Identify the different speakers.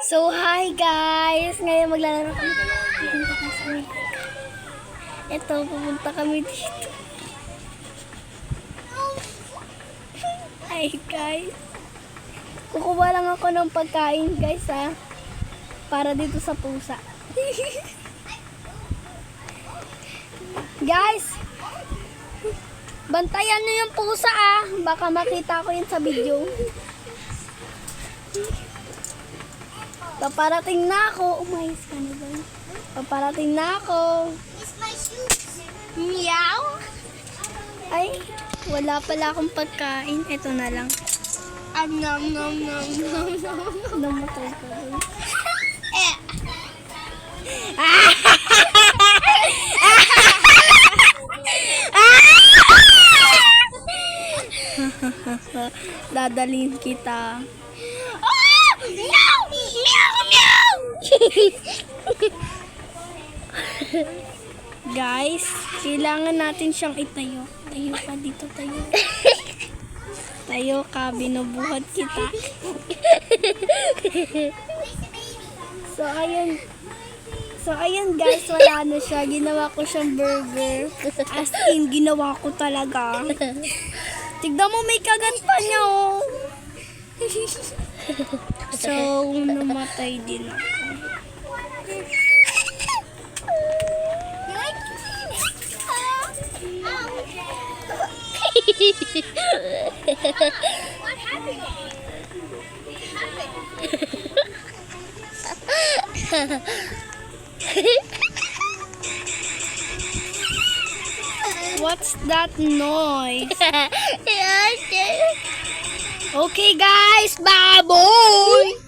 Speaker 1: So, hi guys! Ngayon maglalaro kami. Pupunta kami sa Amerika. Ito, pupunta kami dito. Hi guys! Kukuha lang ako ng pagkain guys ha. Para dito sa pusa. Guys! Bantayan nyo yung pusa ah. Baka makita ko yun sa video. Paparating na ako. Umayos ka na ba? Paparating na ako.
Speaker 2: It's my shoes.
Speaker 1: Meow. Ay, wala pala akong pagkain. Ito na lang.
Speaker 2: Nom nom nom nom nom.
Speaker 1: Namatay ko rin. Dadalhin kita.
Speaker 2: Meow! Meow! Meow!
Speaker 1: Guys, kailangan natin siyang itayo. Tayo ka dito, tayo. Tayo ka, binubuhat kita. So ayun guys, wala na siya. Ginawa ko siyang burger. As in, ginawa ko talaga. Tignan mo, may kagat pa niya oh. So, namatay din ako.
Speaker 2: What happened?
Speaker 1: What's that noise? Okay guys, baboy!